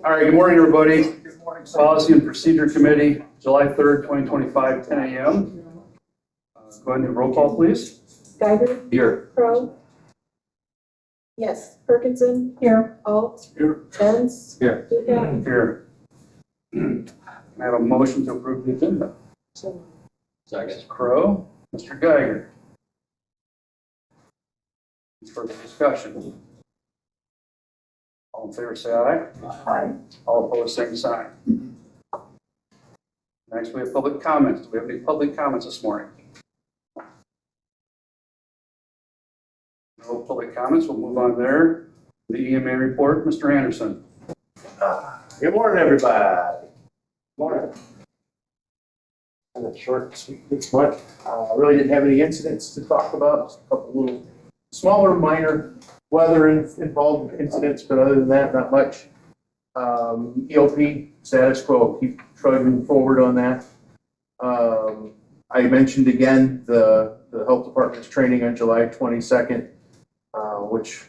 All right, good morning, everybody. Good morning. Policy and Procedure Committee, July 3rd, 2025, 10 a.m. Go ahead and do roll call, please. Geiger. Here. Crow. Yes. Perkinson. Here. Alt. Here. Benz. Here. Duca. Here. I have a motion to approve the agenda. So, Second. Crow. Mr. Geiger. Further discussion. All in favor, say aye. Aye. All opposed, same sign. Next, we have public comments. Do we have any public comments this morning? No public comments. We'll move on there. The EMA report, Mr. Anderson. Good morning, everybody. Morning. Kind of short and sweet this month. Really didn't have any incidents to talk about. Just a couple little smaller, minor weather involved incidents, but other than that, not much. EOP status quo. Keep trudging forward on that. I mentioned again the health department's training on July 22nd, which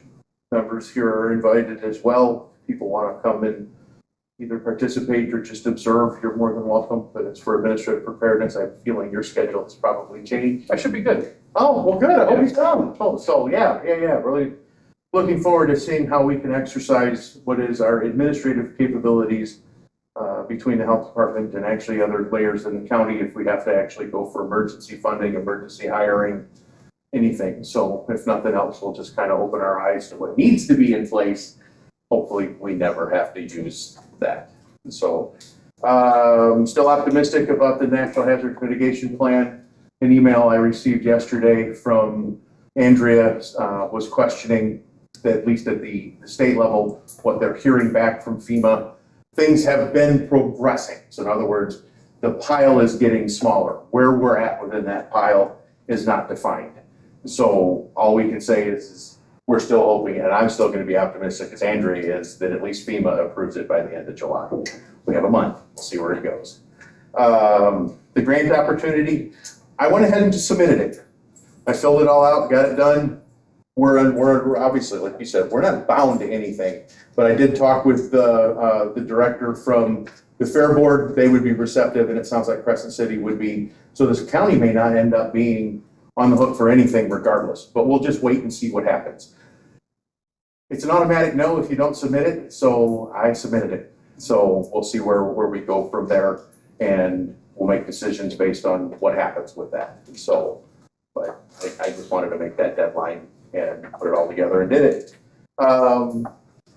members here are invited as well. If people want to come and either participate or just observe, you're more than welcome, but it's for administrative preparedness. I have a feeling your schedule has probably changed. I should be good. Oh, well, good. I hope he's done. Oh, so yeah. Really looking forward to seeing how we can exercise what is our administrative capabilities between the health department and actually other layers in the county if we have to actually go for emergency funding, emergency hiring, anything. So if nothing else, we'll just kind of open our eyes to what needs to be in place. Hopefully we never have to use that. So still optimistic about the National Hazard Mitigation Plan. An email I received yesterday from Andrea was questioning, at least at the state level, what they're hearing back from FEMA. Things have been progressing. So in other words, the pile is getting smaller. Where we're at within that pile is not defined. So all we can say is we're still hoping, and I'm still going to be optimistic as Andrea is, that at least FEMA approves it by the end of July. We have a month. We'll see where it goes. The grant opportunity, I went ahead and just submitted it. I filled it all out, got it done. We're obviously, like you said, we're not bound to anything, but I did talk with the director from the Fair Board. They would be receptive, and it sounds like Crescent City would be. So this county may not end up being on the hook for anything regardless, but we'll just wait and see what happens. It's an automatic no if you don't submit it, so I submitted it. So we'll see where we go from there, and we'll make decisions based on what happens with that. So, but I just wanted to make that deadline and put it all together and did it.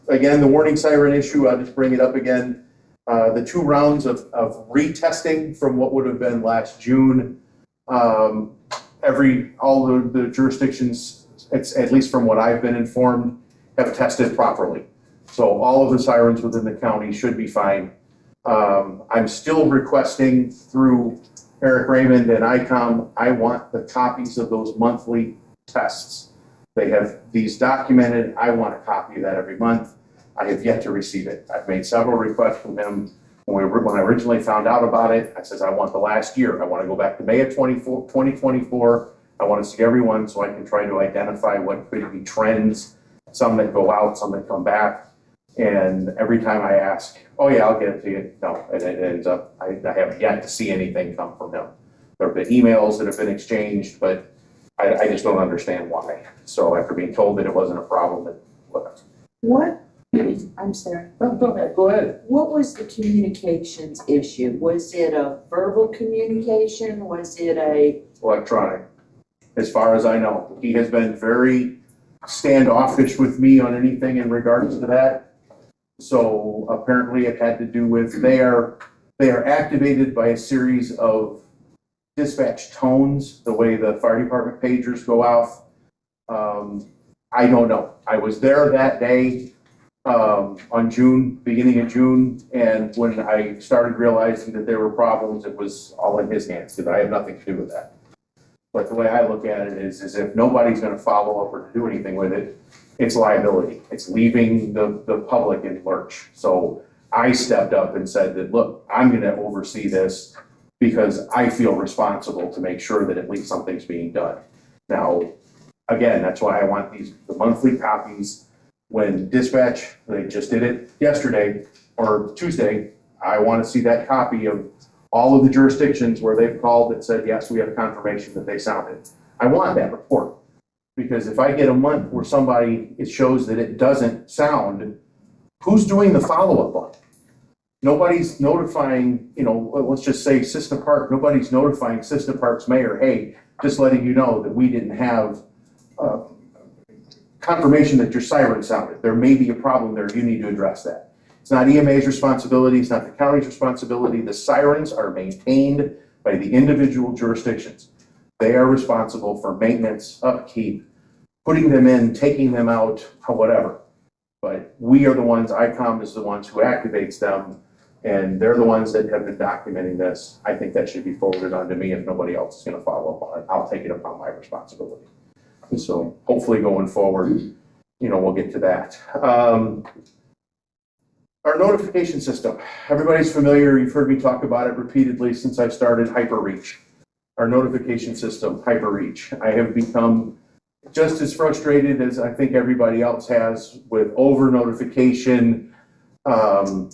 Again, the warning siren issue, I'll just bring it up again. The 2 rounds of retesting from what would have been last June, all the jurisdictions, it's at least from what I've been informed, have tested properly. So all of the sirens within the county should be fine. I'm still requesting through Eric Raymond and ICOM, I want the copies of those monthly tests. They have these documented. I want a copy of that every month. I have yet to receive it. I've made several requests from him. When I originally found out about it, I says, I want the last year. I want to go back to May of 2024. I want to see everyone so I can try to identify what could be trends, some that go out, some that come back. And every time I ask, oh yeah, I'll get it to you. No, and it ends up, I have yet to see anything come from him. There have been emails that have been exchanged, but I just don't understand why. So after being told that it wasn't a problem, What? I'm sorry. no, go ahead. What was the communications issue? Was it a verbal communication? Was it a? Electronic, as far as I know. He has been very standoffish with me on anything in regards to that. So apparently it had to do with they are activated by a series of dispatch tones, the way the fire department pagers go off. I don't know. I was there that day on beginning of June, and when I started realizing that there were problems, it was all in his hands because I have nothing to do with that. But the way I look at it is if nobody's going to follow up or do anything with it, it's liability. It's leaving the public in lurch. So I stepped up and said that, look, I'm going to oversee this because I feel responsible to make sure that at least something's being done. Now, again, that's why I want the monthly copies. When dispatch, they just did it yesterday, or Tuesday, I want to see that copy of all of the jurisdictions where they've called and said, yes, we have confirmation that they sounded. I want that report. Because if I get a month where somebody, it shows that it doesn't sound, who's doing the follow-up on it? Nobody's notifying, let's just say Cissna Park, nobody's notifying Cissna Park's mayor, hey, just letting you know that we didn't have confirmation that your siren sounded. There may be a problem there, you need to address that. It's not EMA's responsibility, it's not the county's responsibility. The sirens are maintained by the individual jurisdictions. They are responsible for maintenance, upkeep, putting them in, taking them out, whatever. But we are the ones, ICOM is the ones who activates them, and they're the ones that have been documenting this. I think that should be forwarded on to me if nobody else is gonna follow up on it. I'll take it upon my responsibility. And so hopefully going forward, we'll get to that. Our notification system, everybody's familiar, you've heard me talk about it repeatedly since I started HyperReach. Our notification system, HyperReach. I have become just as frustrated as I think everybody else has with over notification. To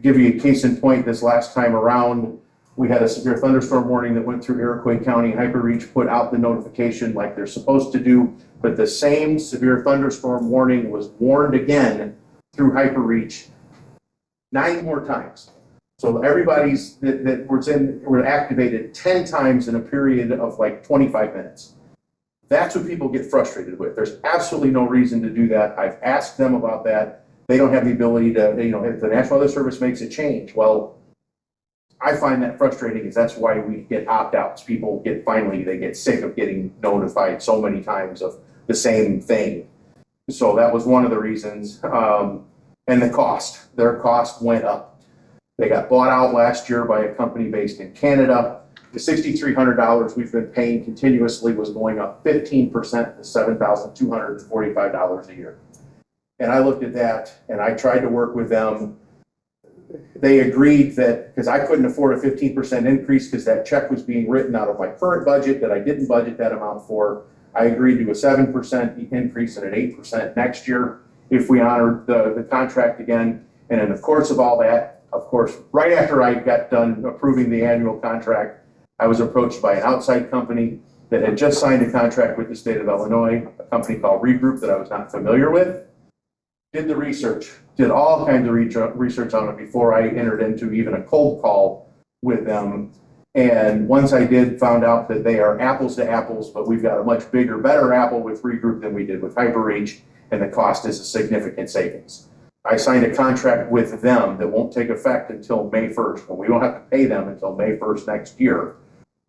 give you a case in point, this last time around, we had a severe thunderstorm warning that went through Iroquois County. HyperReach put out the notification like they're supposed to do, but the same severe thunderstorm warning was warned again through HyperReach 9 more times. So everybody's that were activated 10 times in a period of like 25 minutes. That's what people get frustrated with. There's absolutely no reason to do that. I've asked them about that. They don't have the ability to, if the National Weather Service makes a change, well, I find that frustrating because that's why we get opt-outs. People they get sick of getting notified so many times of the same thing. So that was one of the reasons. And the cost, their cost went up. They got bought out last year by a company based in Canada. The $6,300 we've been paying continuously was going up 15% to $7,245 a year. And I looked at that and I tried to work with them. They agreed that, because I couldn't afford a 15% increase because that check was being written out of my current budget that I didn't budget that amount for. I agreed to a 7% increase and an 8% next year if we honored the contract again. And in the course of all that, of course, right after I got done approving the annual contract, I was approached by an outside company that had just signed a contract with the state of Illinois, a company called Regroup that I was not familiar with. Did the research, did all kinds of research on it before I entered into even a cold call with them. And once I did, found out that they are apples to apples, but we've got a much bigger, better apple with Regroup than we did with HyperReach, and the cost is a significant savings. I signed a contract with them that won't take effect until May 1st, but we don't have to pay them until May 1st next year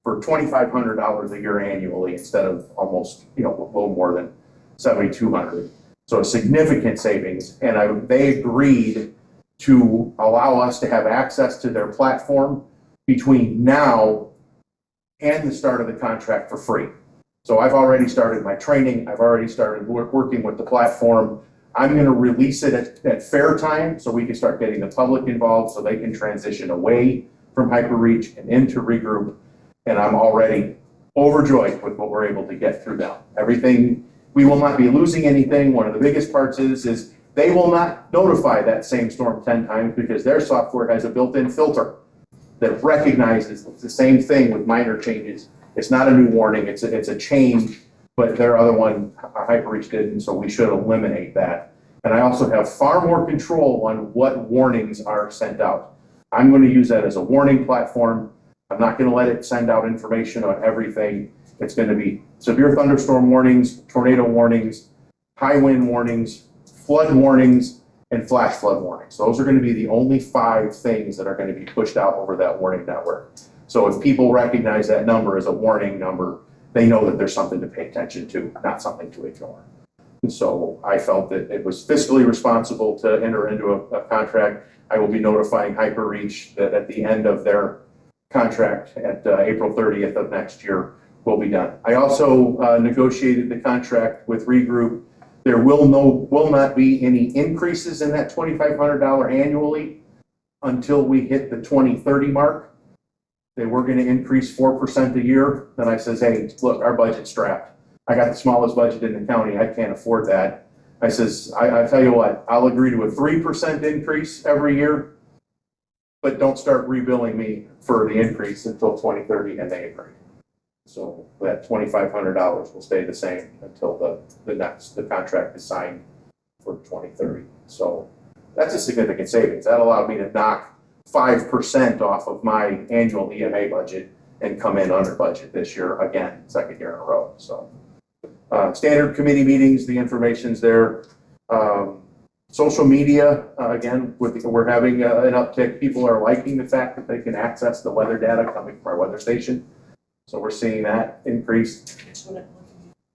for $2,500 a year annually instead of almost, a little more than $7,200. So a significant savings, and they agreed to allow us to have access to their platform between now and the start of the contract for free. So I've already started my training. I've already started working with the platform. I'm going to release it at fair time so we can start getting the public involved so they can transition away from HyperReach and into Regroup. And I'm already overjoyed with what we're able to get through them. Everything, we will not be losing anything. One of the biggest parts is they will not notify that same storm 10 times because their software has a built-in filter that recognizes the same thing with minor changes. It's not a new warning, it's a change, but their other one, HyperReach didn't, so we should eliminate that. And I also have far more control on what warnings are sent out. I'm going to use that as a warning platform. I'm not going to let it send out information on everything. It's going to be severe thunderstorm warnings, tornado warnings, high wind warnings, flood warnings, and flash flood warnings. Those are going to be the only 5 things that are going to be pushed out over that warning network. So if people recognize that number as a warning number, they know that there's something to pay attention to, not something to ignore. And so I felt that it was fiscally responsible to enter into a contract. I will be notifying HyperReach that at the end of their contract at April 30th of next year will be done. I also negotiated the contract with Regroup. There will not be any increases in that $2,500 annually until we hit the 2030 mark. They were going to increase 4% a year. Then I says, hey, look, our budget's strapped. I got the smallest budget in the county. I can't afford that. I says, I tell you what, I'll agree to a 3% increase every year but don't start rebilling me for the increase until 2030 and they agree. So that $2,500 will stay the same until the contract is signed for 2030. So that's a significant savings. That allowed me to knock 5% off of my annual EMA budget and come in under budget this year again, second year in a row. So standard committee meetings, the information's there. Social media, again, we're having an uptick. People are liking the fact that they can access the weather data coming from our weather station. So we're seeing that increase.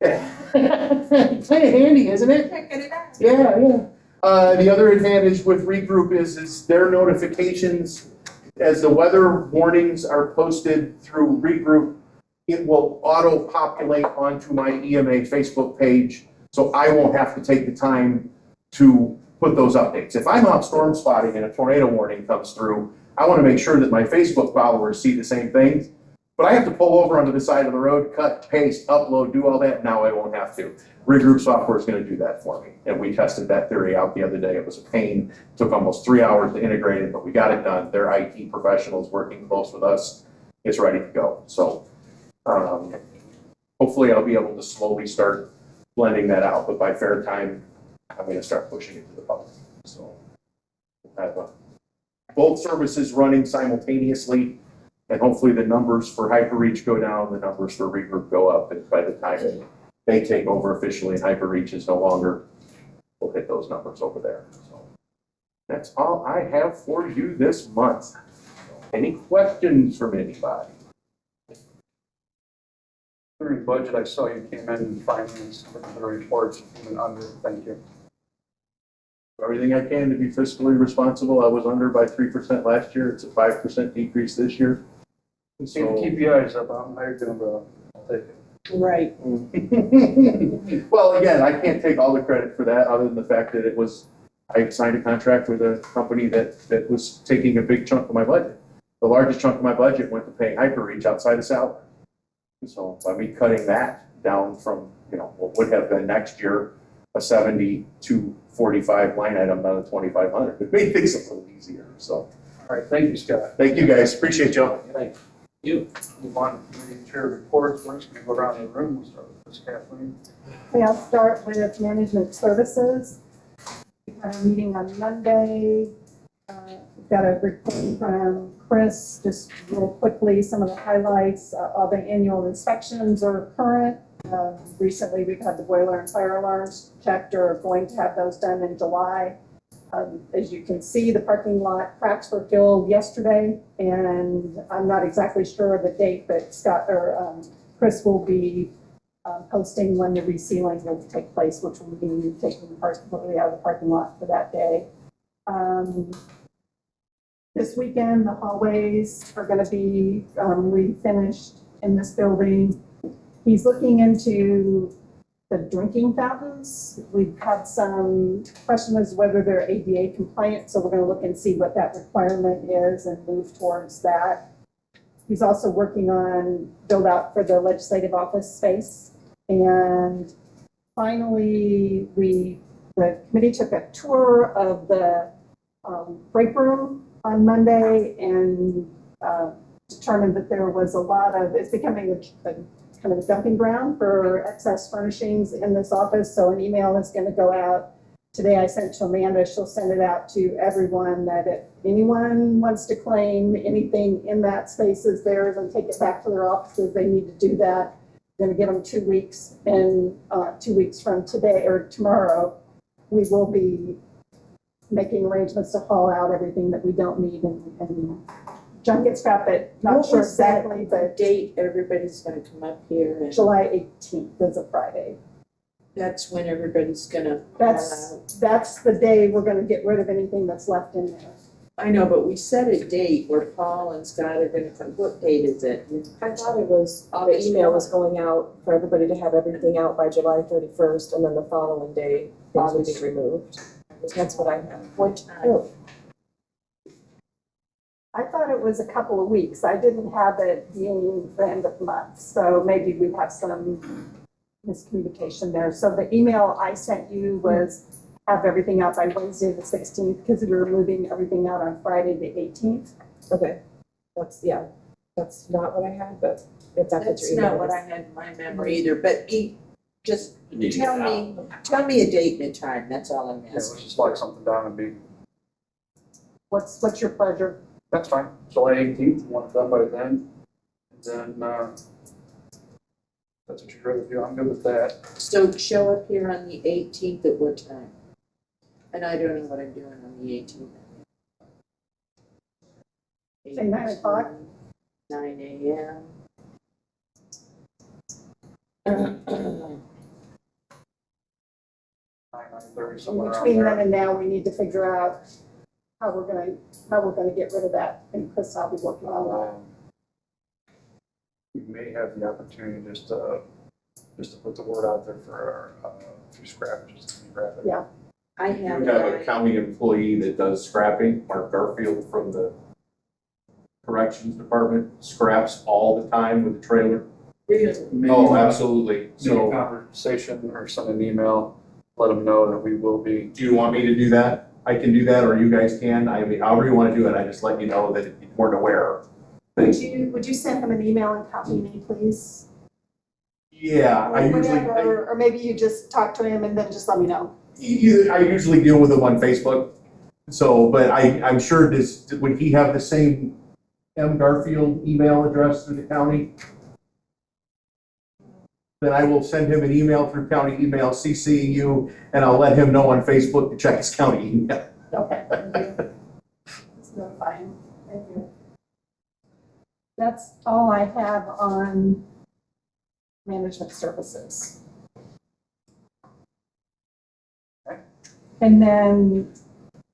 Yeah. Kind of handy, isn't it? Yeah, yeah. The other advantage with Regroup is their notifications, as the weather warnings are posted through Regroup, it will auto-populate onto my EMA Facebook page, so I won't have to take the time to put those updates. If I'm out storm spotting and a tornado warning comes through, I want to make sure that my Facebook followers see the same things. But I have to pull over onto the side of the road, cut, paste, upload, do all that. Now I won't have to. Regroup software is going to do that for me. And we tested that theory out the other day. It was a pain. It took almost 3 hours to integrate it, but we got it done. Their IT professionals working close with us. It's ready to go. So hopefully I'll be able to slowly start blending that out. But by fair time, I'm going to start pushing it to the public. So we'll have both services running simultaneously. And hopefully the numbers for HyperReach go down, the numbers for Regroup go up, and by the time they take over officially and HyperReach is no longer, we'll hit those numbers over there. So that's all I have for you this month. Any questions from anybody? During budget, I saw you came in finance, looking at the reports, even under, thank you. Everything I can to be fiscally responsible. I was under by 3% last year. It's a 5% decrease this year. See the KPIs up, I'm higher than I'll take it. Right. Well, again, I can't take all the credit for that, other than the fact that I signed a contract with a company that was taking a big chunk of my budget. The largest chunk of my budget went to paying HyperReach outside of salary. So by me cutting that down from, what would have been next year, a 70 to 45 line item down to 2,500, it made things a little easier. So, All right, thank you, Scott. thank you guys. Appreciate y'all. Thank you. Move on to committee chair reports. We're just going to go around the room. We'll start with Ms. Kathleen. Okay, I'll start with management services. We had a meeting on Monday. We've got a report from Chris, just real quickly, some of the highlights. All the annual inspections are current. Recently, we've had the boiler and fire alarms checked, or are going to have those done in July. As you can see, the parking lot cracks were filled yesterday, and I'm not exactly sure of the date, but Chris will be posting when the resealing will take place, which will be taking the parts completely out of the parking lot for that day. This weekend, the hallways are going to be refinished in this building. He's looking into the drinking fountains. We've had some question as whether they're ADA compliant, so we're going to look and see what that requirement is and move towards that. He's also working on build out for the legislative office space. And finally, the committee took a tour of the break room on Monday and determined that there was a lot of, it's becoming a kind of a dumping ground for excess furnishings in this office. So an email is going to go out today. I sent to Amanda. She'll send it out to everyone that if anyone wants to claim anything in that space is theirs and take it back to their offices, they need to do that. We're going to give them 2 weeks, and 2 weeks from today or tomorrow, we will be making arrangements to haul out everything that we don't need and junk gets scrapped, but not sure exactly, but Date, everybody's gonna come up here and July 18th is a Friday. that's when everybody's gonna. That's the day we're gonna get rid of anything that's left in there. I know, but we set a date where Paul and Scott are gonna come. What date is it? I thought it was, the email was going out for everybody to have everything out by July 31st, and then the following day, things would be removed. That's what I have. What time? I thought it was a couple of weeks. I didn't have it being the end of the month, so maybe we have some miscommunication there. So the email I sent you was have everything out by Wednesday, the 16th, because we were moving everything out on Friday, the 18th. Okay, that's not what I had, but if that's what That's your not email what is. I had in my memory either, but just You need to get tell me a date and a time, that's all I'm Yeah, let's asking. just lock something down and be, What's your pleasure? that's fine. July 18th, want it done by then. And then, that's what you'd rather do. I'm good with that. So show up here on the 18th at what time? And I don't know what I'm doing on the 18th. Say 9 o'clock? 9 a.m. 9:30, somewhere around Between then there. and now, we need to figure out how we're gonna get rid of that, and Chris, I'll be working on that. We may have the opportunity just to put the word out there for our, few scrappers, just to grab it. Yeah. I You have have a my, county employee that does scrapping, Mark Garfield from the corrections department, scraps all the time with the trailer. Maybe Oh, want absolutely. to make a So, conversation or send an email, let them know that we will be. do you want me to do that? I can do that, or you guys can, I mean, however you wanna do it, I just let you know that you weren't aware. Would you send him an email and copy me, please? Yeah, I Or usually, whatever, or maybe you just talk to him and then just let me know. I usually deal with them on Facebook. So, but I'm sure would he have the same M. Garfield email address through the county? Then I will send him an email through county email, CCing you, and I'll let him know on Facebook to check his county email. Okay. Thank you. That's notifying. Thank you. That's all I have on management services. And then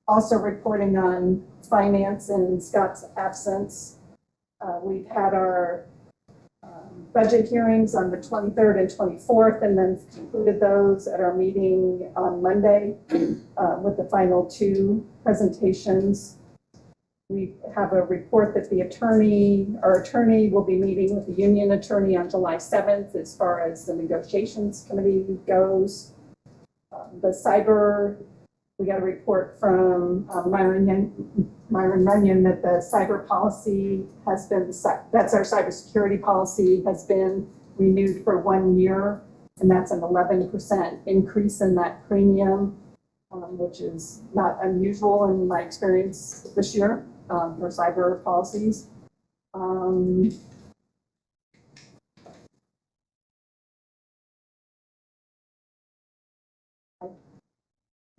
also reporting on finance in Scott's absence. We've had our budget hearings on the 23rd and 24th, and then concluded those at our meeting on Monday with the final two presentations. We have a report that our attorney will be meeting with the union attorney on July 7th as far as the negotiations committee goes. The cyber, we got a report from Myron Runyon that the cyber policy has been, that's our cybersecurity policy, has been renewed for 1 year, and that's an 11% increase in that premium, which is not unusual in my experience this year for cyber policies.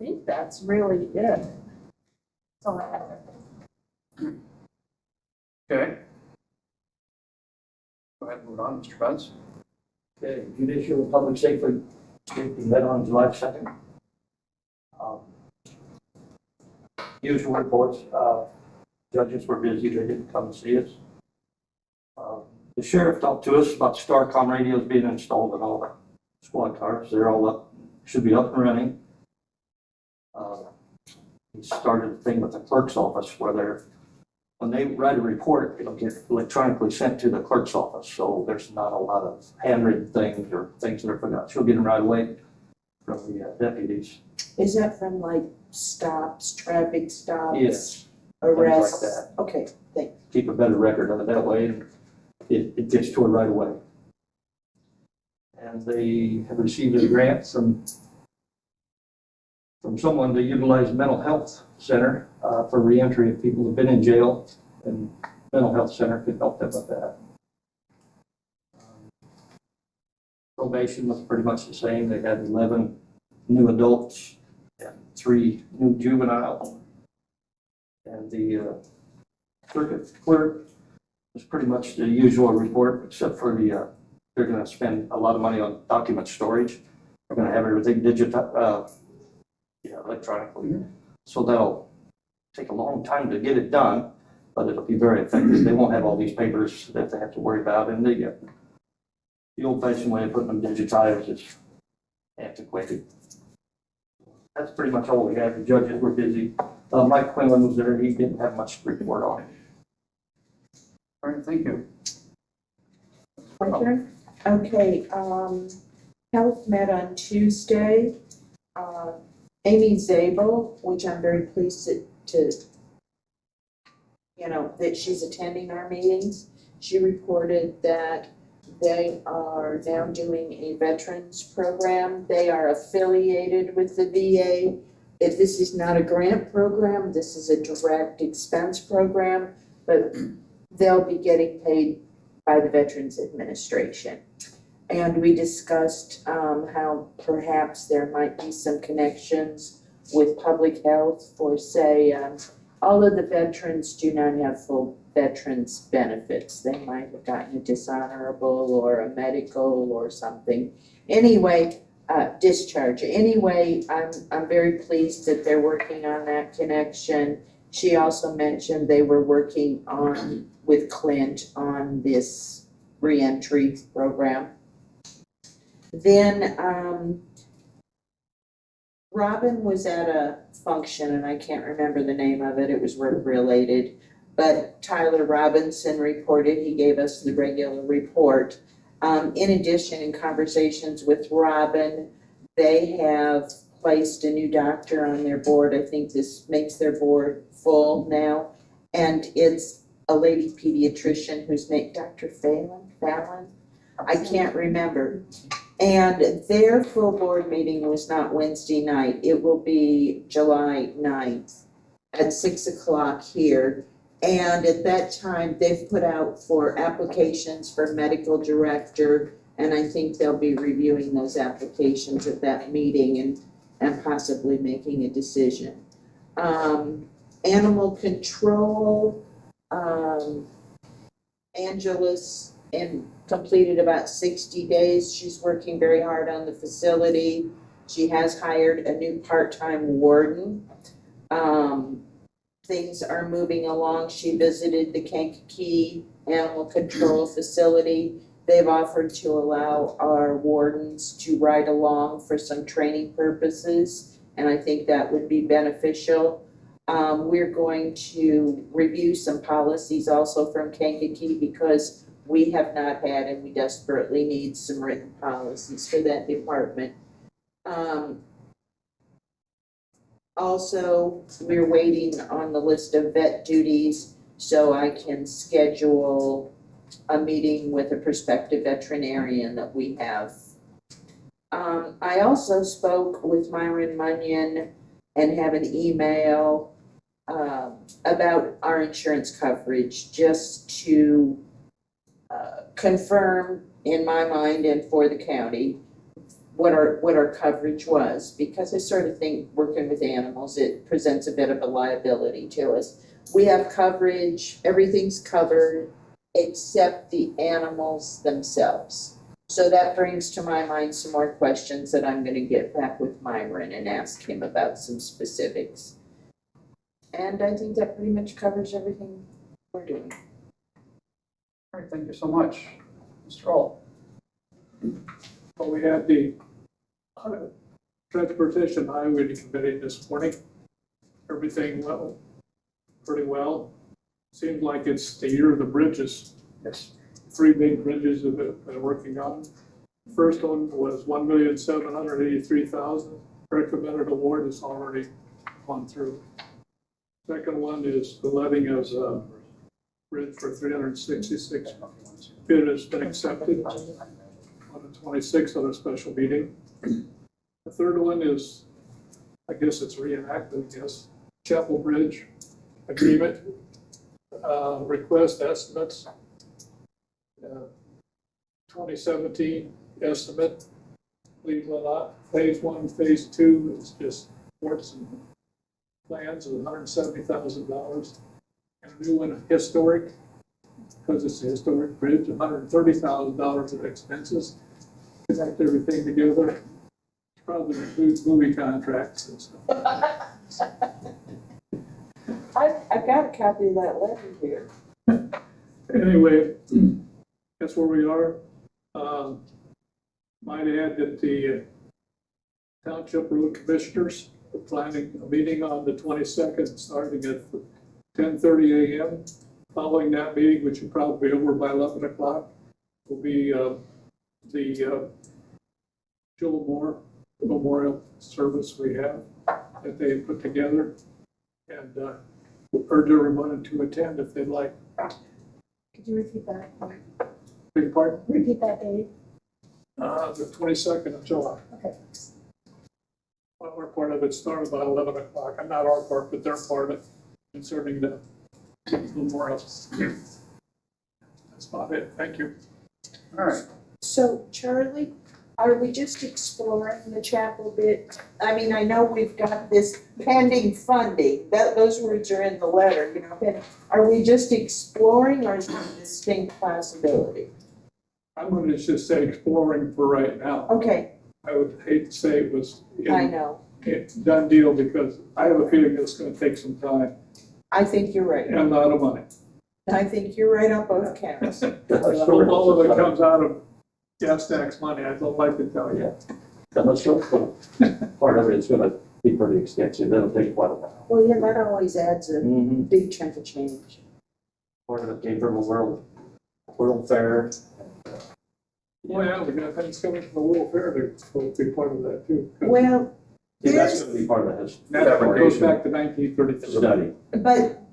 I think that's really it. That's all I have. Okay. Go ahead and move on, Mr. Benz. Okay, Judicial and Public Safety met on July 2nd. Usual reports, judges were busy, they didn't come to see us. The sheriff talked to us about Starcom radios being installed in all the squad cars. They're all up, should be up and running. He started a thing with the clerk's office where when they write a report, it'll get electronically sent to the clerk's office. So there's not a lot of handwritten things or things that are forgotten. She'll get them right away from the deputies. is that from like stops, traffic stops? Yes, Arrests? things like Okay, thanks. keep a better record of it that way, and it gets to it right away. And they have received a grant from someone to utilize mental health center for reentry of people who've been in jail, and mental health center could help them with that. Probation was pretty much the same. They had 11 new adults and 3 new juveniles. And the circuit clerk was pretty much the usual report, except for they're going to spend a lot of money on document storage. They're going to have everything electronically. So that'll take a long time to get it done, but it'll be very effective. They won't have all these papers that they have to worry about, and the old-fashioned way of putting them digitized is antiquated. That's pretty much all we had. The judges were busy. Mike Quinlan was there. He didn't have much to report on. All right, thank you. My turn? Okay, health met on Tuesday. Amy Zabel, which I'm very pleased to, that she's attending our meetings. She reported that they are now doing a veterans program. They are affiliated with the VA. If this is not a grant program, this is a direct expense program, but they'll be getting paid by the Veterans Administration. And we discussed how perhaps there might be some connections with public health for, say, all of the veterans do not have full veterans benefits. They might have gotten a dishonorable or a medical or something. Anyway, discharge. Anyway, I'm very pleased that they're working on that connection. She also mentioned they were working with Clint on this reentry program. Then Robin was at a function, and I can't remember the name of it, it was work related, but Tyler Robinson reported, he gave us the regular report. In addition, in conversations with Robin, they have placed a new doctor on their board. I think this makes their board full now, and it's a lady pediatrician whose name, Dr. Fallon? I can't remember. And their full board meeting was not Wednesday night. It will be July 9th at 6 o'clock here. And at that time, they've put out for applications for medical director, and I think they'll be reviewing those applications at that meeting and possibly making a decision. Animal control, Angela's completed about 60 days. She's working very hard on the facility. She has hired a new part-time warden. Things are moving along. She visited the Kankakee Animal Control Facility. They've offered to allow our wardens to ride along for some training purposes, and I think that would be beneficial. We're going to review some policies also from Kankakee because we have not had, and we desperately need some written policies for that department. Also, we're waiting on the list of vet duties so I can schedule a meeting with a prospective veterinarian that we have. I also spoke with Myron Munyon and have an email about our insurance coverage, just to confirm in my mind and for the county what our coverage was, because I sort of think working with animals, it presents a bit of a liability to us. We have coverage, everything's covered except the animals themselves. So that brings to my mind some more questions that I'm gonna get back with Myron and ask him about some specifics. And I think that pretty much covers everything we're doing. All right, thank you so much. Mr. Hall. Well, we had the Transportation Highway Committee this morning. Everything went pretty well. Seems like it's the year of the bridges. Yes. 3 big bridges that we've been working on. First one was $1,783,000. Recommended award is already gone through. Second one is the letting of a bridge for $366. Bid has been accepted on the 26th of a special meeting. The third one is, I guess it's reenacted, Chapel Bridge agreement, request estimates, 2017 estimate, Cleveland phase 1, phase 2 is just works and plans of $170,000. And a new one, historic, because it's a historic bridge, $130,000 of expenses. Connect everything together. Probably includes movie contracts and stuff. I've got a copy of that letter here. Anyway, that's where we are. Might add that the Township Road Commissioners are planning a meeting on the 22nd, starting at 10:30 a.m. Following that meeting, which will probably be over by 11 o'clock, will be the Joel Moore Memorial service we have. that they put together. And urge everyone to attend if they'd like. Could you repeat that? Big part, Repeat that date? the 22nd of July. Okay. Our part of it started about 11 o'clock, and not our part, but their part of it concerning the memorial. That's about it, thank you. All right. So Charlie, are we just exploring the chapel bit? I mean, I know we've got this pending funding, those words are in the letter, you know, but are we just exploring or is it a distinct possibility? I'm gonna just say exploring for right now. Okay, I would hate to say it was I know, it's done deal because I have a feeling it's gonna take some time I think you're right. and a lot of money. I think you're right on both counts. All of it comes out of gas tax money, I don't like to tell you. That's true. Part of it is gonna be pretty extensive, it'll take quite a while. Well, yeah, that always adds a Mm-hmm. big chunk of change. Part of it came from a world fair. Well, yeah, we got things coming from the World Fair, they're supposed to be part of that too. Well, See, that's there's, gonna be part of his That goes fabrication back to 1933. study.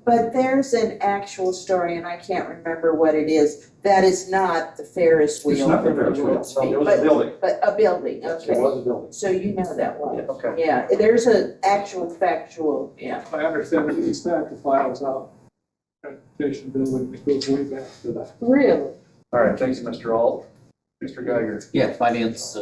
but there's an actual story, and I can't remember what it is, that is not the Ferris wheel. It's not the from Ferris wheel, world's no, it feet, was a building. But a building, It okay. was a building. So you know that one. Yes. Okay. Yeah, there's an actual factual, yeah. I understand that it's not the files out, transportation building, it goes way back to that. Really? All right, thanks, Mr. Alt. Mr. Geiger. Yeah, Finance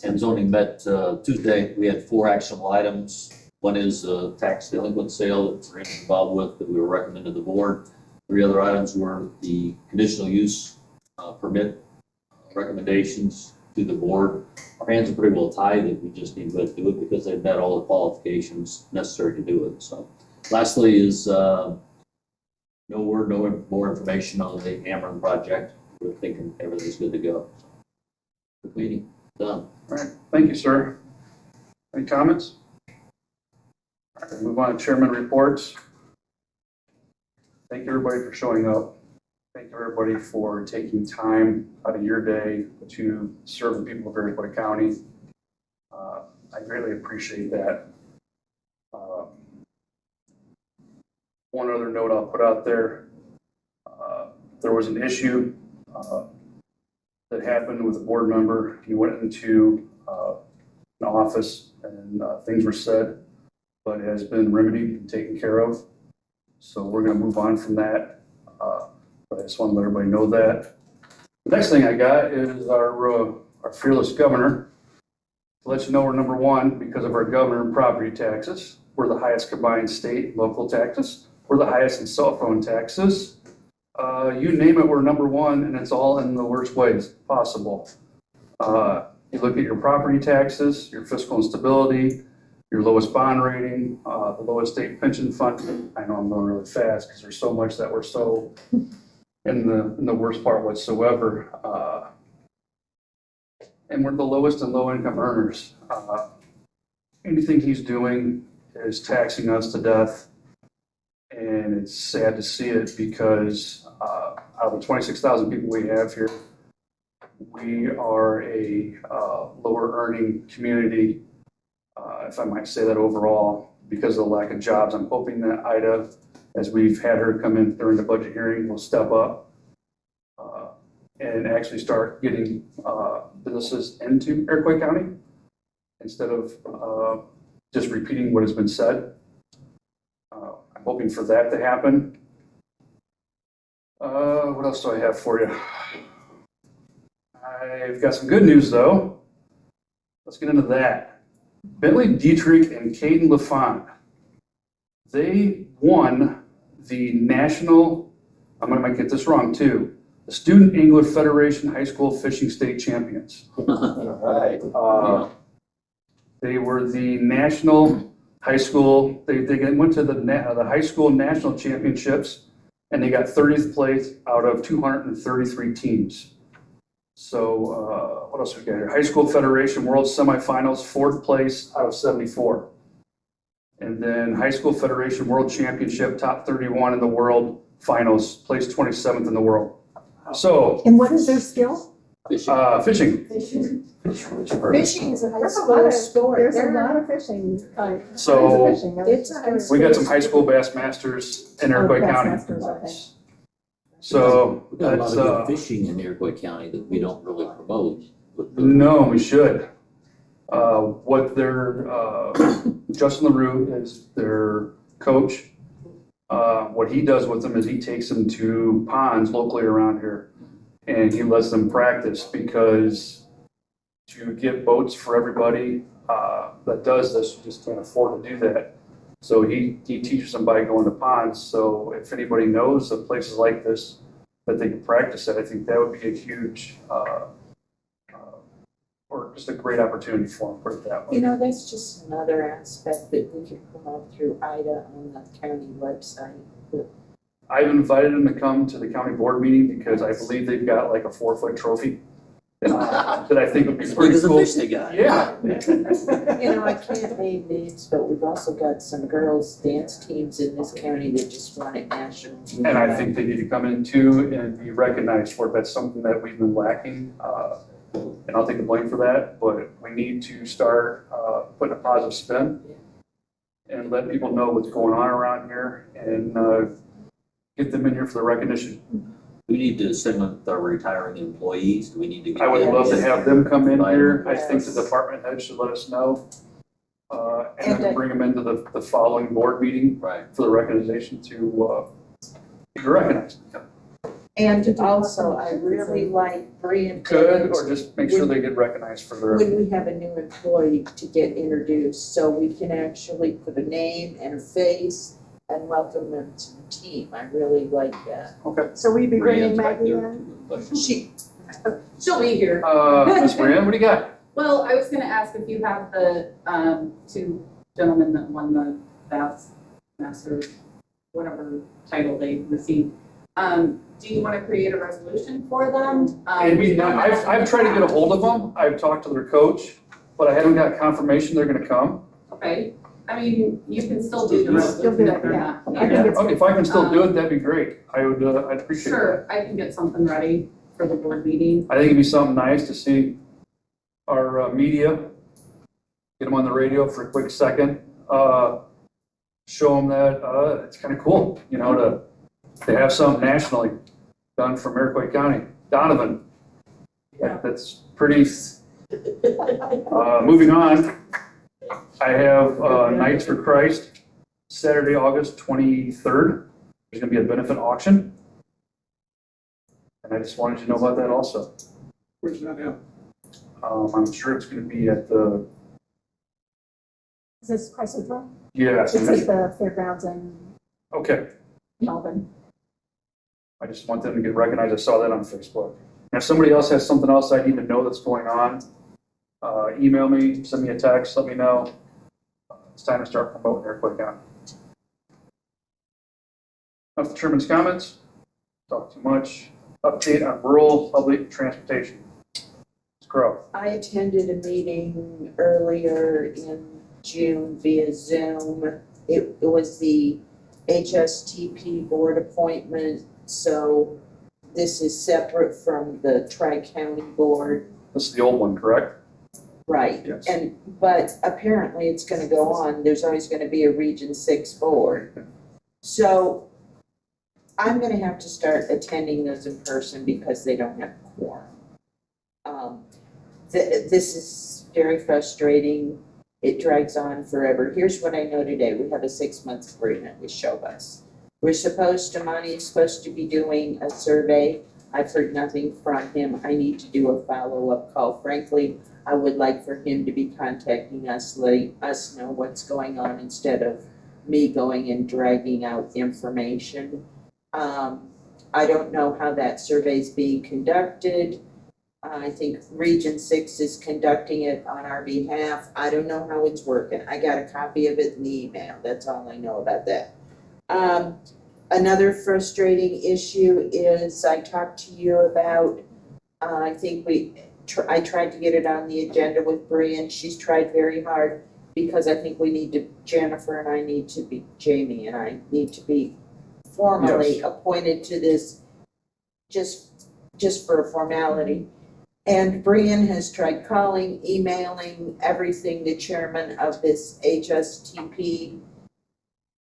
and Zoning met Tuesday. We had 4 actionable items. One is a tax delinquent sale that we're involved with that we were recommended to the board. 3 other items were the conditional use permit recommendations to the board. Our hands are pretty well tied, that we just need to do it because they've met all the qualifications necessary to do it. So lastly is no word, no more information on the Ameren project. We're thinking everything's good to go. Good meeting, done. All right, thank you, sir. Any comments? All right, move on to chairman reports. Thank you, everybody, for showing up. Thank you, everybody, for taking time out of your day to serve the people of Iroquois County. I greatly appreciate that. One other note I'll put out there. There was an issue that happened with a board member. He went into an office and things were said, but it has been remedied and taken care of. So we're going to move on from that. But I just want to let everybody know that. The next thing I got is our fearless governor. To let you know, we're number 1 because of our governor in property taxes. We're the highest combined state and local taxes. We're the highest in cell phone taxes. You name it, we're number 1, and it's all in the worst ways possible. You look at your property taxes, your fiscal instability, your lowest bond rating, the lowest state pension fund. I know I'm going really fast because there's so much that we're so in the worst part whatsoever. And we're the lowest in low income earners. Anything he's doing is taxing us to death. And it's sad to see it because out of the 26,000 people we have here, we are a lower earning community, if I might say that overall, because of the lack of jobs. I'm hoping that Ida, as we've had her come in during the budget hearing, will step up and actually start getting businesses into Iroquois County instead of just repeating what has been said. I'm hoping for that to happen. What else do I have for you? I've got some good news though. Let's get into that. Bentley Dietrich and Caden LaFont, they won the national, I might get this wrong too, the Student Angler Federation High School Fishing State Champions. Right. They were the national high school, they went to the high school national championships and they got 30th place out of 233 teams. So what else we got here? High School Federation World Semifinals, 4th place out of 74. And then High School Federation World Championship, top 31 in the world finals, placed 27th in the world. So And what is their skill? Fishing. Fishing. Fishing is a high There's a lot school of, sport. there's a There lot are- of fishing, kinds So of fishing. I was It's just a curious. we got some high school bass masters in Iroquois Bass County. Masters, okay. So We've got a lot that's, of good fishing in Iroquois County that we don't really promote. But no, we should. What their, Justin LaRue is their coach. What he does with them is he takes them to ponds locally around here and he lets them practice because to get boats for everybody, that does this, you just can't afford to do that. So he teaches them by going to ponds. So if anybody knows of places like this that they can practice at, I think that would be a huge, or just a great opportunity for them, put it that way. You know, that's just another aspect that we could promote through IDA on the county website. I've invited them to come to the county board meeting because I believe they've got like a 4-foot trophy that I think would be As big pretty as the cool. fish they got. Yeah. You know, I can't name names, but we've also got some girls' dance teams in this county that just won at nationals. And I think they need to come in too and be recognized for it. That's something that we've been lacking. And I'll take the blame for that, but we need to start putting a positive spin and let people know what's going on around here and get them in here for the recognition. We need to segment our retiring employees. Do we need to? I would love to have them come in here. I think Yes. the department head should let us know. And And then bring them into the following board meeting Right. for the recognition to be recognized. And also, I really like Brian. Could, or just make sure they get recognized for their, When we have a new employee to get introduced, so we can actually put a name and a face and welcome them to the team. I really like that. So we be bringing Brianne's back Maggie there. in? She'll be here. Ms. Brianne, what do you got? Well, I was gonna ask if you have the, two gentlemen that won the Bass Master, whatever title they received. Do you wanna create a resolution for them? And I've tried to get a hold of them. I've talked to their coach, but I haven't got confirmation they're gonna come. Okay, I mean, you can still do the You'll resolution do if it, they're yeah. not I here. think it's- Okay, if I can still do it, that'd be great. I'd appreciate that. Sure, I can get something ready for the board meeting. I think it'd be something nice to see our media, get them on the radio for a quick second, show them that it's kind of cool, you know, to have something nationally done from Iroquois County. Donovan, that's pretty. Moving on, I have Knights for Christ, Saturday, August 23rd. There's going to be a benefit auction. And I just wanted you to know about that also. Where's that at? I'm sure it's going to be at the, Is this Chrysler Drive? yes, It's at the fairgrounds in okay. Melbourne. I just want them to get recognized. I saw that on Facebook. And if somebody else has something else I need to know that's going on, email me, send me a text, let me know. It's time to start promoting Iroquois County. Enough of the chairman's comments. Talk too much. Update on rural public transportation. Ms. Crowe. I attended a meeting earlier in June via Zoom. It was the HSTP board appointment, so this is separate from the Tri-County Board. This is the old one, correct? Right. Yes. But apparently it's gonna go on, there's always gonna be a Region 6 board. So I'm gonna have to start attending those in person because they don't have quorum. This is very frustrating. It drags on forever. Here's what I know today. We have a 6-month agreement with Showbus. Monty's supposed to be doing a survey. I've heard nothing from him. I need to do a follow-up call. Frankly, I would like for him to be contacting us, letting us know what's going on instead of me going and dragging out information. I don't know how that survey's being conducted. I think Region 6 is conducting it on our behalf. I don't know how it's working. I got a copy of it in the email. That's all I know about that. Another frustrating issue is I talked to you about, I think I tried to get it on the agenda with Brian. She's tried very hard because I think we need to, Jennifer and I need to be, Jamie and I need to be formally appointed to this just for a formality. And Brian has tried calling, emailing, everything, the chairman of this HSTP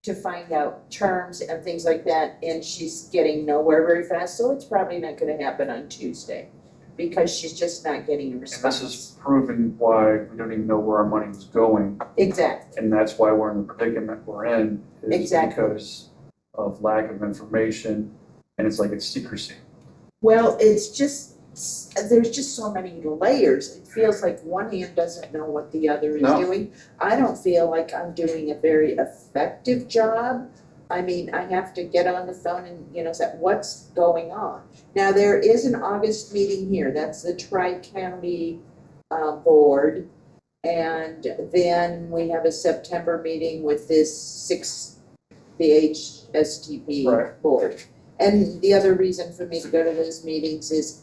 to find out terms and things like that, and she's getting nowhere very fast, so it's probably not gonna happen on Tuesday, because she's just not getting a And this response. is proving why we don't even know where our money was going, Exactly, and that's why we're in the predicament we're in, is Exactly. because of lack of information, and it's like it's secrecy. well, it's just, there's just so many layers, it feels like one hand doesn't know what the other is No. doing. I don't feel like I'm doing a very effective job. I mean, I have to get on the phone and, say, what's going on? Now, there is an August meeting here, that's the Tri-County, board. And then we have a September meeting with the HSTP Right. board. And the other reason for me to go to those meetings is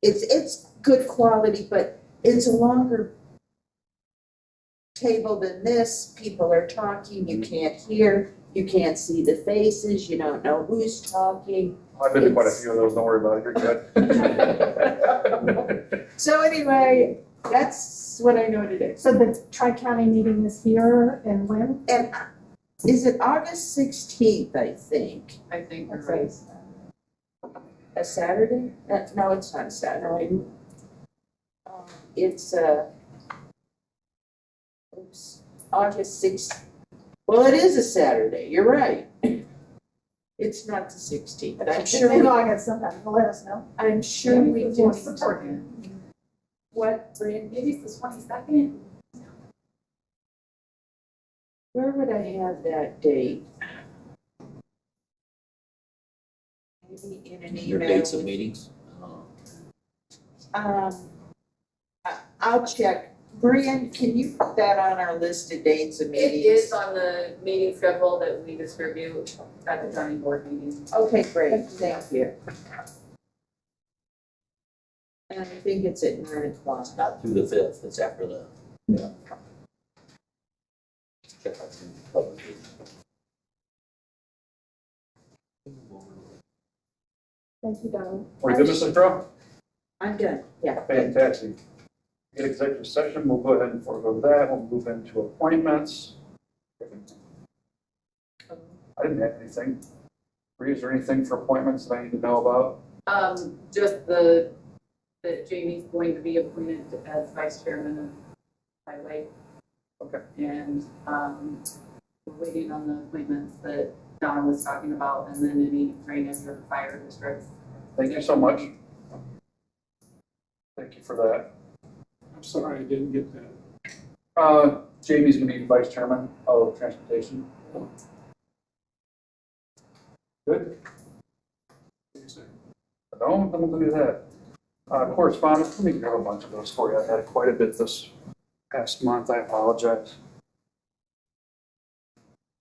it's good quality, but it's a longer table than this. People are talking, you can't hear, you can't see the faces, you don't know who's talking. I've been to quite a few of those, don't worry about it, you're good. So anyway, that's what I know today. So the Tri-County meeting is here and when? And is it August 16th, I think? I think you're right. A Saturday? No, it's not a Saturday. It's, August 6th. Well, it is a Saturday, you're right. It's not the 16th, but I'm sure, In August sometime, let us know. I'm sure we Maybe did. it's the 22nd. What, Brandon? Maybe it's the 22nd. Where would I have that date? Maybe in an email. Your dates of with- meetings? I'll check. Brian, can you put that on our list of dates of It meetings? is on the meeting schedule that we distribute at the county board meeting. Okay, great, thank you. And I think it's at 9:00. Not through the 5th, it's after that. Yeah. Check out some public meetings. Thank you, Don. We're good, Mr. Crowe? I'm done, yeah. Fantastic. Get executive session, we'll go ahead and forego that, we'll move into appointments. I didn't have anything. Bree, is there anything for appointments that I need to know about? Just that Jamie's going to be appointed as vice chairman of highway. Okay. And, we're waiting on the appointments that Don was talking about, and then any drainage or fire districts. Thank you so much. Thank you for that. I'm sorry, I didn't get that. Jamie's gonna be vice chairman of transportation. Good? Don't do that. Correspondence, let me grab a bunch of those for you. I had quite a bit this past month. I apologize.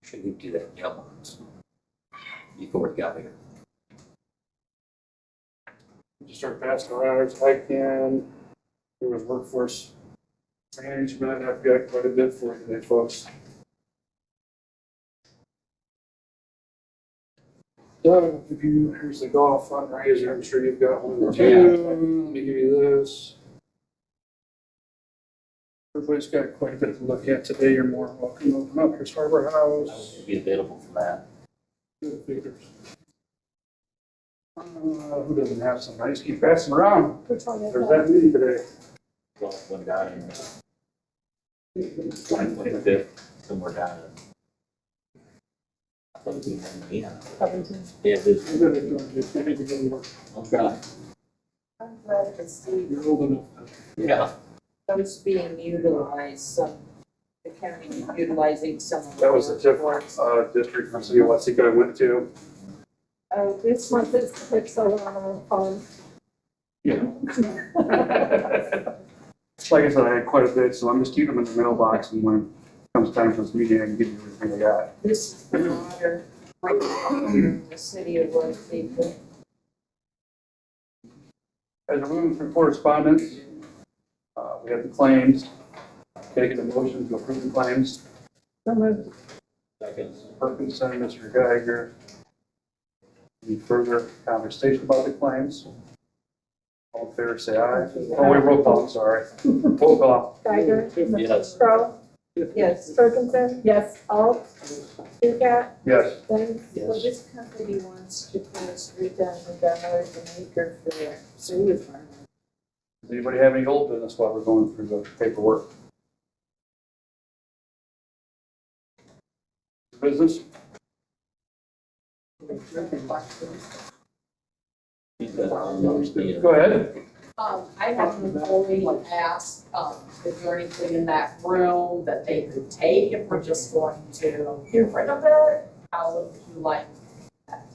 Should we do that in mailbox before we got here? Just start passing around as I can. There was workforce management. I've got quite a bit for you today, folks. So, here's the golf fundraiser. I'm sure you've got one too. Let me give you this. Everybody's got quite a bit to look at today. You're more welcome to open up. Here's Harbor House. Be available for that. Good figures. Who doesn't have some? I just keep passing around. Which one is There's that? that meeting today. Well, one down in 25th, somewhere down in. I thought it was in Indiana. Yeah, it is. You better go get ready to go to work. Okay. I'm glad to see You're old enough. Yeah. those being utilized, the county utilizing some of That was the TIF, workforce. district from Watsika I went to. Oh, this This month is the Pixel on our phone. Yeah. Like I said, I had quite a bit, so I'm just keeping them in the mailbox, and when it comes time for this meeting, I can give you everything I got. This is the water, in the city of Watsika. As we're moving through correspondence, we have the claims. Can I get a motion to approve the claims? So moved. Second. Perkinson, Mr. Geiger. Any further conversation about the claims? All in in favor, say aye. Oh, wait, roll call, sorry. Roll call. Geiger. Yes. Crowe. Yes. Ferguson. Yes. Alt. Ducat. Yes. Benz. So this company wants to pay us $3,000 an acre for a solar farm. Does anybody have any old business while we're going through the paperwork? Business? Go ahead. I have an employee ask, is there anything in that room that they could take if we're just going to get rid of it? How would you like that?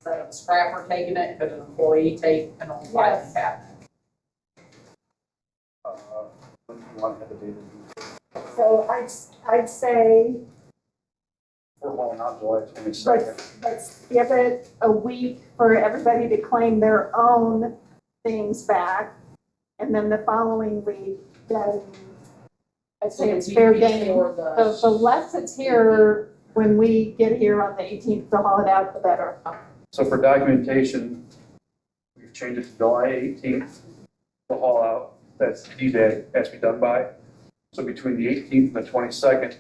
Instead of a scrapper taking it, could an employee take an old filing cabinet? When do you want to have the date? So I'd say We're hauling out July 22nd. let's give it a week for everybody to claim their own things back. And then the following week, then I'd say it's fair game. Before The less it's here, when we get here on the 18th to haul it out, the better. So for documentation, we've changed it to July 18th, the haul out, that's D-Day, has to be done by. So between the 18th and the 22nd,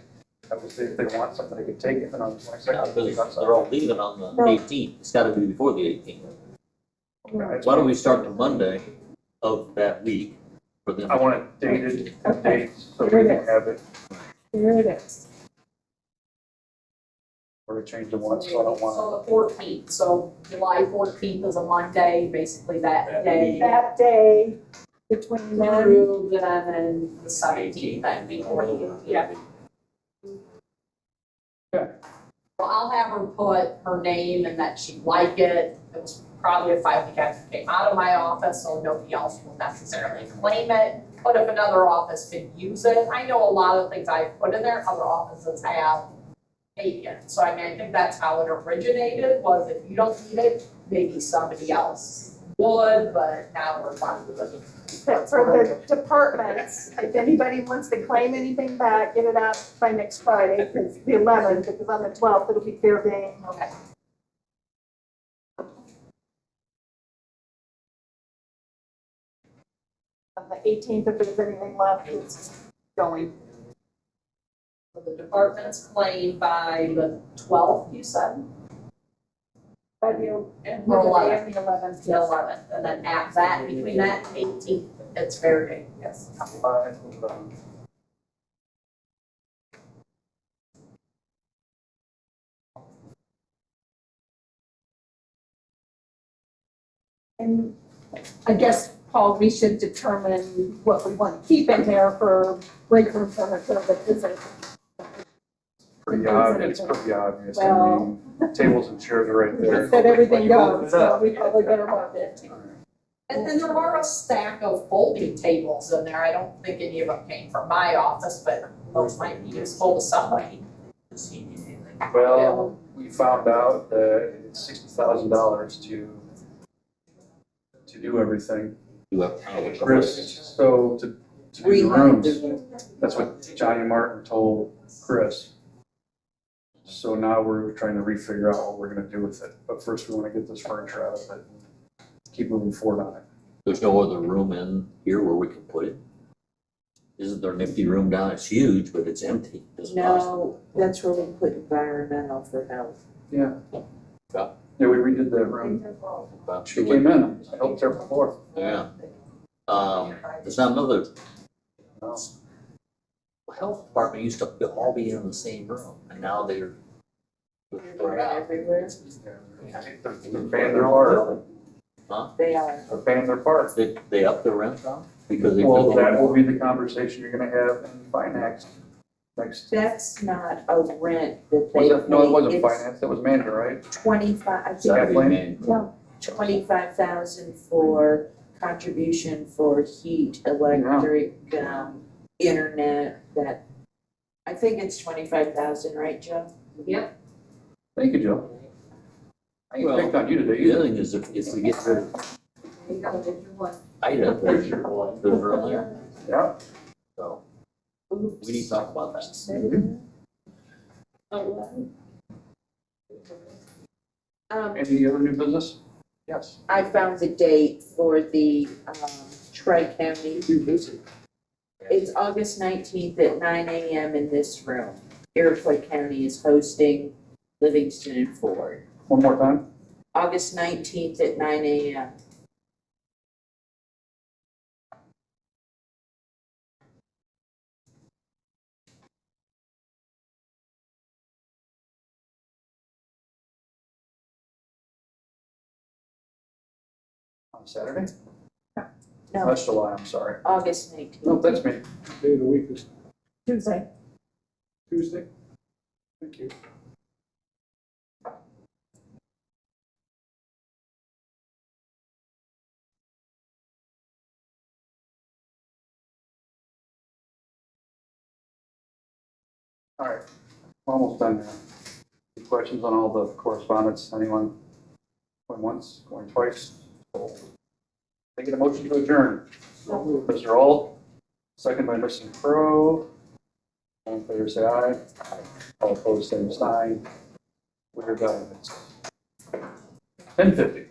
I would say if they want something, they could take it, and on the 22nd. Because they're all leaving on the No. 18th. It's gotta be before the 18th. Okay, Why don't we start the Monday of that week for them? I want it dated, Okay. dates, so we can have it, Here it is. or change the one, so I don't want So the 14th, so July 14th is a Monday, basically that day. That day, between then, Through then the 17th, that week, yeah. Okay. Well, I'll have her put her name and that she'd like it. It was probably a filing cabinet that came out of my office, so nobody else will necessarily claim it. But if another office could use it, I know a lot of things I put in there, other offices have taken. So I mean, I think that's how it originated, was if you don't need it, maybe somebody else would, but now we're fine with it. for the departments, if anybody wants to claim anything back, get it out by next Friday, because the 11th, because on the 12th, it'll be fair game. Okay. On the 18th, if there's anything left, it's going. So the department's claimed by the 12th, you said? But you, Or 11th. and the 11th, The 11th, and then at that, between that and 18th, it's fair game, yes. July. And I guess, Paul, we should determine what we want to keep in there for break room furniture that isn't. Pretty obvious, it's pretty obvious, I Well- mean, tables and chairs are right there. Said everything You open goes, it up. so we probably better mark it. And then there are a stack of folding tables in there, I don't think any of them came from my office, but those might be useful to somebody. Well, we found out that it's $60,000 to do everything. Chris, so to do the Rehab the rooms, room. that's what Johnny Martin told Chris. So now we're trying to refigure out what we're gonna do with it, but first we wanna get this furniture out of it, and keep moving forward on it. There's no other room in here where we can put it? Isn't there an empty room down? It's huge, but it's empty. Doesn't cost- No, that's where we put environmental for health. Yeah. Yeah. Yeah, we redid that room. about She two came in, I helped her before. Yeah. There's not another, health department used to all be in the same room, and now they're spread out. Everywhere, They're paying their part, they are. they're paying their part. They up the rent on because they. Well, that will be the conversation you're gonna have in finance next. That's not a rent that Was they it, no, it wasn't pay. finance, it was management, right? It's 25, I think Kathleen? No, 25,000 for contribution for heat, electric, internet, that, I think it's 25,000, right, Joe? Thank you, Joe. I ain't Well, picked on you today The other either. thing is if we get rid of Ida, there's room there, Yeah, so we need to talk about that. Um, any other new business? Yes. I found the date for the, Tri-County. Too busy. It's August 19th at 9 a.m. in this room. Iroquois County is hosting Livingston and Ford. One more time? August 19th at 9 a.m. On Saturday? No, That's July, I'm sorry. August 19th. No, that's me. Day of the week is Tuesday. Tuesday. Thank you. All right, we're almost done now. Any questions on all the correspondence? Anyone going once, going twice? Taking a motion to adjourn. Mr. Alt, second by Mr. Crowe. All in favor, say aye. All opposed, same sign. We are done. 10:50.